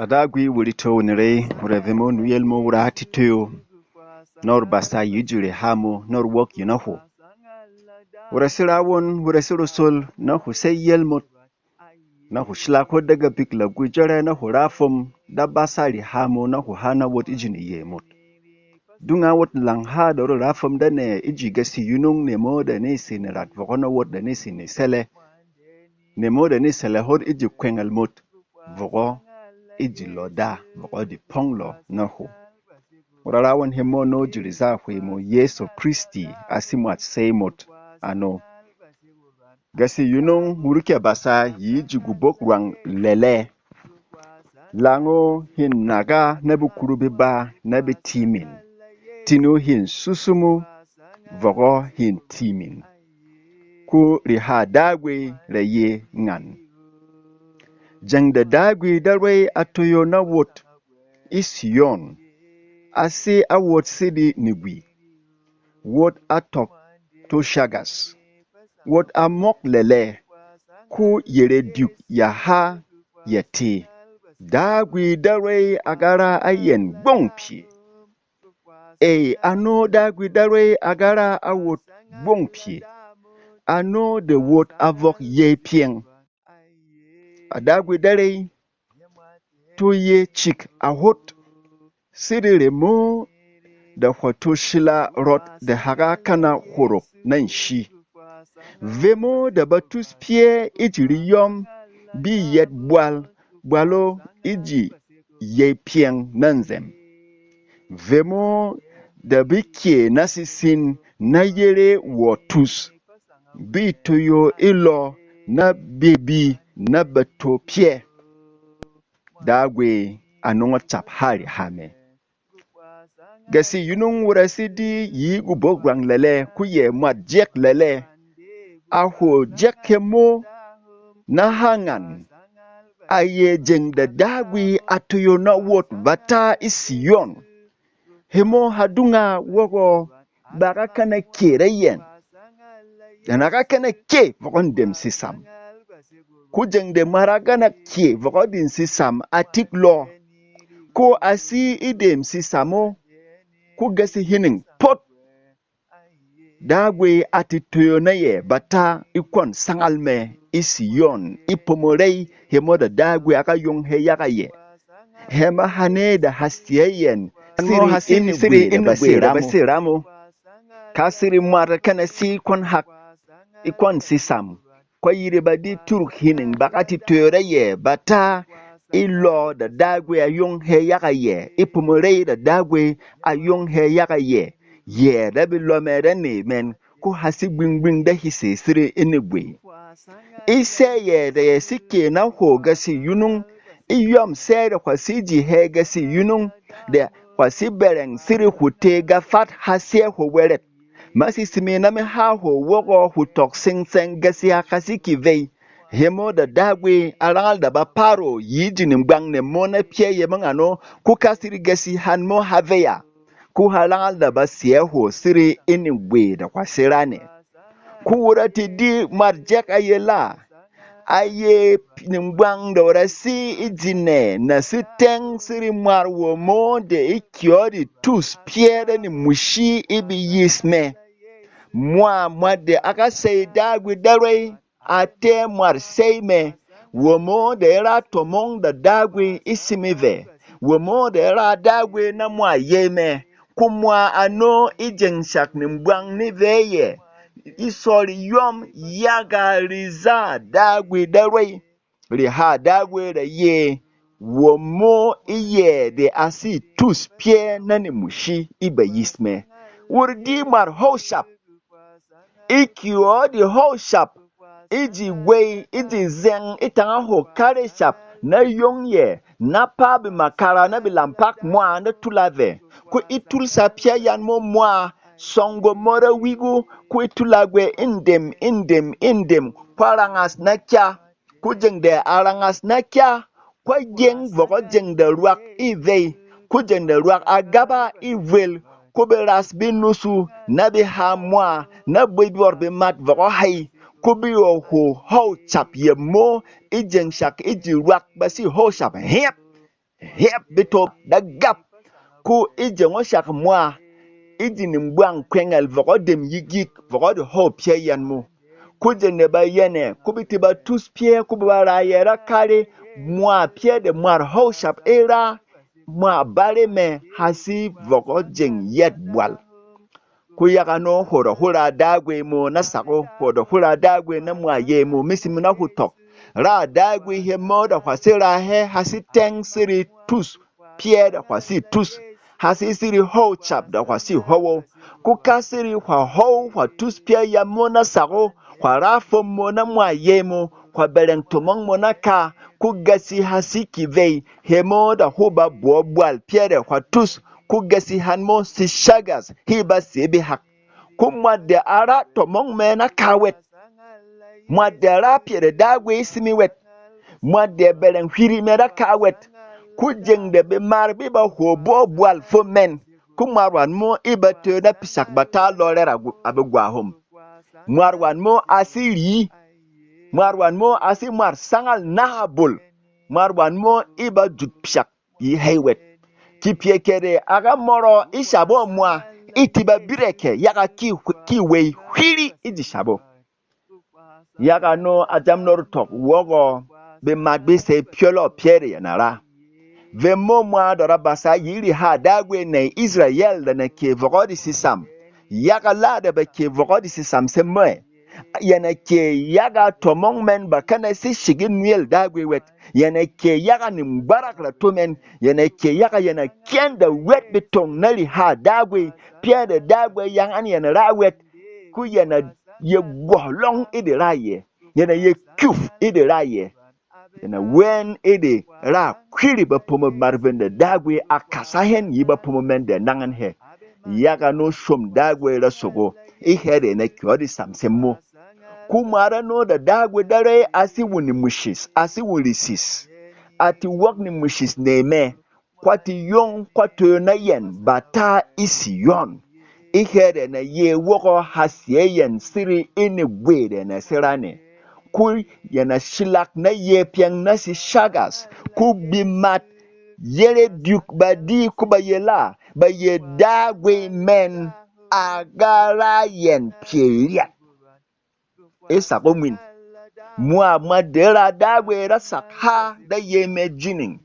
Adagwi wurito nere urevemo nuyelmo urahati teo nor basa yujure hamo nor wok yunaho urasira won urasiro sol na husay yelmo na hushlako daga bikla gujare na hurafum da basari hamo na hana wot ijini yemot dunga wot lang ha da rafum da ne iji gasi yunung ne mo da ne sinirat vokono wot da ne sinisele ne mo da ne sele hot iji kwengal mot voko iji loda voko di ponglo nahu urarawan hemo no juriza hwemo Yesu Kristi asimwat seymot ano gasi yunung muruke basa yiji gubok rang lele lango hin naga nabu kurubi ba nabi timin tinu hin susumu voko hin timin ku riha dagwe raye ngan jangda dagwe darwe atoyo na wot isyon ase awot sidi nigwi wot atok to shagas wot amok lele ku yere duk yaha yati dagwe darwe agara ayen gbongpi ano dagwe darwe agara awot gbongpi ano de wot avok ye pieng adagwe dare to ye chik ahot sirire mo da hoto shila rot da haga kana horo nan shi vemo da batus pie ijiri yom bi yet bwalo iji ye pieng nanzem vemo da bike nasisin na yere wotus bi toyo ilo na bebi na bato pie dagwe anonga chap hari hame gasi yunung wurasidi yi gubograng lele kuye mat jek lele aho jek kemo na hangan aye jeng da dagwe atoyo na wot bata isiyon hemo hadunga wogo barakana kereyen yanaka kana ke vokon dem sisam kujeng de maragana ke vokodin sisam atik lo ko asi idem sisamo ku gasi hinin pot dagwe atitoyo na ye bata ikon sangalme isiyon ipomorei hemo da dagwe aka yung he yaka ye hema hane da hastiyeyen siri inu da basiramo kasiri mwara kana si kon hak ikon sisam kwa yiri badi turk hinin bakati toyore ye bata ilo da dagwe ayong he yaka ye ipumurei da dagwe ayong he yaka ye da bilo merene men ku hasi gbingbing da hise siri inigwe ise ye da ye sike na ho gasi yunung iyom se da kwasiji he gasi yunung da kwasi bereng siri hute gafat hase ho weret masi simi na me ha ho wogo hutok sing gasi akasi kivei hemo da dagwe arangal da baparo yijini mbang ne mona pie ye mangano ku kasiri gasi hanmo haveya ku halangal da basie ho siri inigwe da kwasirane ku wurati di marjek ayela aye mbang da warasi ijine na siteng siri marwo mo de ikiori tus piere ni mushi ibi yisme mwa de aka say dagwe dare ate marsei me womo de era tomong da dagwe isimive womo de era dagwe na mwa yeme kumwa ano ijeng shak ni mbwang ni veye isori yom yaga riza dagwe dare riha dagwe da ye womo iye de asi tus pie nani mushi ibe yisme wurdi mar hoshap ikiwa di ho shap iji wei iji zeng itanga ho kare shap na yongye na pabi makara na bilampak mwa na tulave ku itul sapia yan mo mwa songo mora wigu ku itulagwe indem kwarangas na kya ku jengde arangas na kya kwa jeng voko jengde ruak ivei ku jengde ruak agaba ivel kuberas binusu nabi hamwa na bibior bi mat voko hai kubi ho chap ye mo ijeng shak iji ruak basi ho chap hep hep bitop da gap ku ijengo shak mwa idini mbwang kwengel vogo dem yigik vogo de ho pie yan mu ku jenne ba yene ku biti ba tus pie ku ba ra yera kare mwa pie de mwar ho shap era mwa bare me hasi vogo jeng yet bwal ku yaga no horo hura dagwe mo na sako horo hura dagwe na mwa ye mo misimi na hutok ra dagwe he mo da kwasira he hasi teng siri tus pie da kwasi tus hasi siri ho chap da kwasi howo ku kasiri kwa ho kwa tus pie ya mo na sako kwa rafo mo na mwa ye mo kwa beleng tomong mo na ka ku gasi hasi kivei he mo da huba bo bwal pie da kwa tus ku gasi hanmo si shagas hiba sebi hak ku mwadde ara tomong me na kawet mwadde ra pie dagwe simi wet mwadde beleng hwiri me da kawet ku jengde be mar bi ba hobo bwal fo men ku marwan mo iba te na pisak bata lorera abegwa hom marwan mo asiri marwan mo asi mar sangal nahabul marwan mo iba jut pisak yi haywet kipie kere aga moro ishabo mwa itiba bireke yaga ki wei hwiri iji shabo yaga no ajam nor tok wogo be magbe se piolo piere yanara ve mo mwa dora basa yiri ha dagwe ne Israel da na ke vogodi sisam yaga lada ba ke vogodi sisam se mwe yana ke yaga tomong men ba kana si shigin miel dagwe wet yana ke yaga ni mbarak la tomen yana ke yaga yana kenda wet bitong nali ha dagwe pia de dagwe yang an yana ra wet ku yana ye gohlong ide raye yana ye kuf ide raye yana wen ide ra kwiri ba pomo marven de dagwe akasa hen yi ba pomo men de nangan he yaga no shom dagwe la sogo ihere na kyodi samsemo kumara no da dagwe dare asi wuni mushis asi wulisis ati wokni mushis neme kwati yon kwato na yen bata isi yon ihere na ye woko hasye yen siri ini gwede na sirane ku yana shilak na ye piang na si shagas ku bimat yere duk badi kuba yela ba ye dagwe men agara yen pieriat Esa komin mwa dera dagwe rasak ha da ye me jining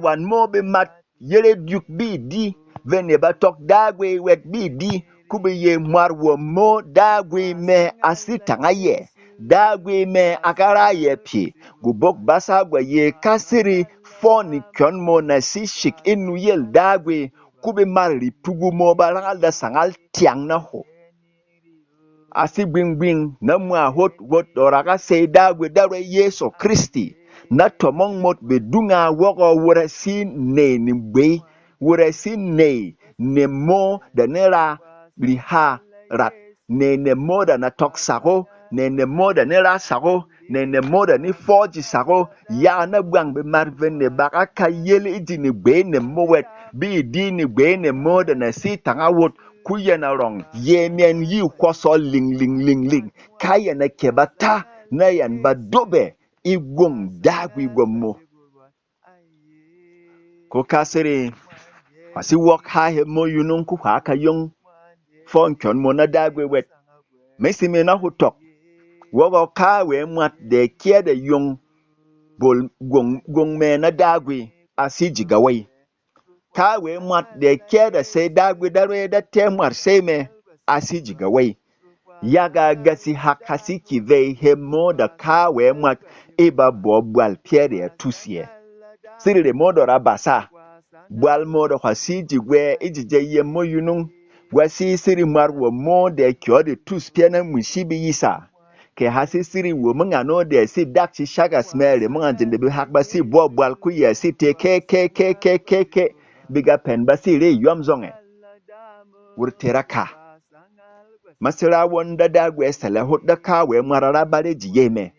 wan mo be mat yere duk bi di vene ba tok dagwe wet bi di kube ye wo mo dagwe me asitanga ye dagwe me akara ye pi gubok basa gwa ye kasiri foni kyon mo na si shik inu yel dagwe kube mari pugu mo balangal da sangal tiang na ho asi gbingbing na mwa hot doraka say dagwe dare Yesu Kristi na tomong mot bedunga wogo wura si ne ni gbe wura si ne mo da nera liha rat ne mo da na tok sako ne mo da nera sako ne mo da ni foji sako ya na gwang be marven ne baka kayele idi ni gbe ne mo wet bi di ni gbe ne mo da na si tanga wot kuyana rong yemen yi kwaso ling kaya na kebata na yan badobe igwong dagwi gwammo ko kasere wasi wok ha he mo yunun ku aka yung fon kyon mo na dagwe wet mesi me na hutok wogo ka we mat de kia de yung bol gong me na dagwe asiji gawai ka we mat de kia de se dagwe dare da temar se me asiji gawai yaga gasi hakasi kivei he mo da ka we mat iba bobwal piere ya tusie sirire modo rabasa bwal modo kwasiji gwe ijije ye mo yunung gwasi siri marwo mo de kyo de tus piana mushibi yisa ke hasi siri wo mga no de si dakchi shaga smere mga jinde bi hakba si bobwal ku ye si te ke biga pen basi re yomzonge wurteraka masira wonda da gwe sala hudda ka we marara bare jiyeme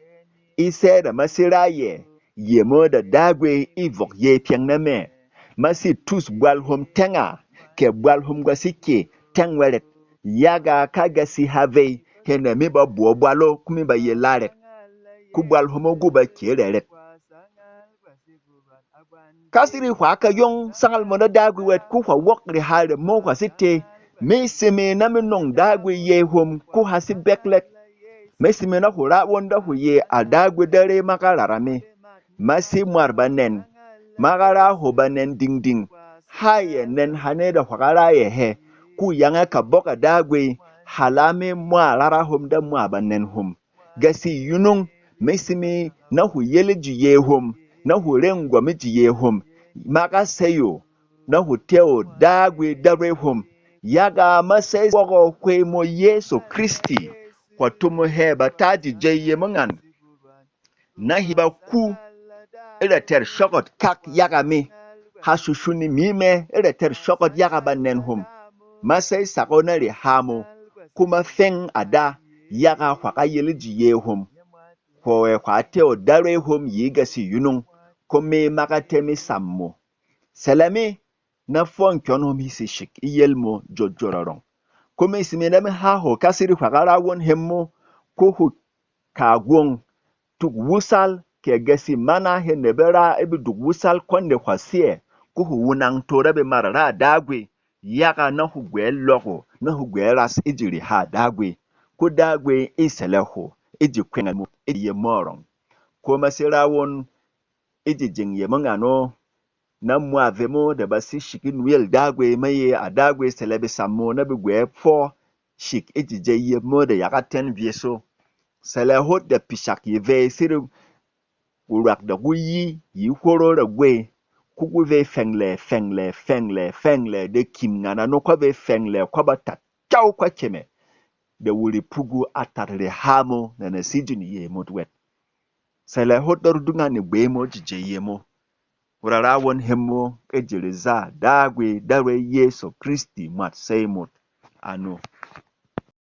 ise da masira ye mo da dagwe ivok ye piang na me masi tus bwal hom tenga ke bwal hom gwasike tengwelet yaga kagasi have hene mi ba bo bwalo kumi ba ye laret ku bwal hom go ba kereret kasiri hwa ka yong sangal mo na dagwe wet ku hwa wok ri halde mo hwa site me seme na me nong dagwe ye hom ku hasi beklek me seme na hura wonda hu ye a dagwe dare makararame masi marbanen magara hobanen ding ding haye nen haneda hwagara ye he ku yanga ka boka dagwe halame mwa lara hom da mwa banen hom gasi yunung mesimi na hu yeleji ye hom na hu rengwa miji ye hom maka sayo na hu teo dagwe dare hom yaga masai wogo kwe mo Yesu Kristi kwa tumo heba taji jeye mangan na hiba ku ila ter shokot kak yaga mi hashushuni mime ila ter shokot yaga banen hom masai sakonari hamo kuma feng ada yaga hwaka yeliji ye hom kowe kwa teo dare hom yiga si yunung kome makatemi sammo selami na fon kyono mi si shik iyelmo jojororong kome isimedame haho kasiri hwakara won hemmo kuhu kagwong tuk wusal ke gasi mana he nebera ebi duk wusal konde kwasie kuhu wunang tora be marara dagwe yaga na hu gwe loko na hu gwe ras ijiri ha dagwe ku dagwe iseleho iji kwengamu iji morong ko masira won iji jingye mangano na muavemo da basi shikin wil dagwe maye a dagwe selebe sammo na bi gwe fo shik iji jeye mo da yaga ten vieso seleho da pishak yeve siru urak da guyi yi horo da gwe kugu ve fengle de kim ngana no kwa ve fengle kwa bata chau kwa keme da wuri pugu atarre hamo na nasijini ye modwet sele hodor dunga ni gbe mo jije ye mo urara won hemmo ejiriza dagwe dare Yesu Kristi mat sai mot ano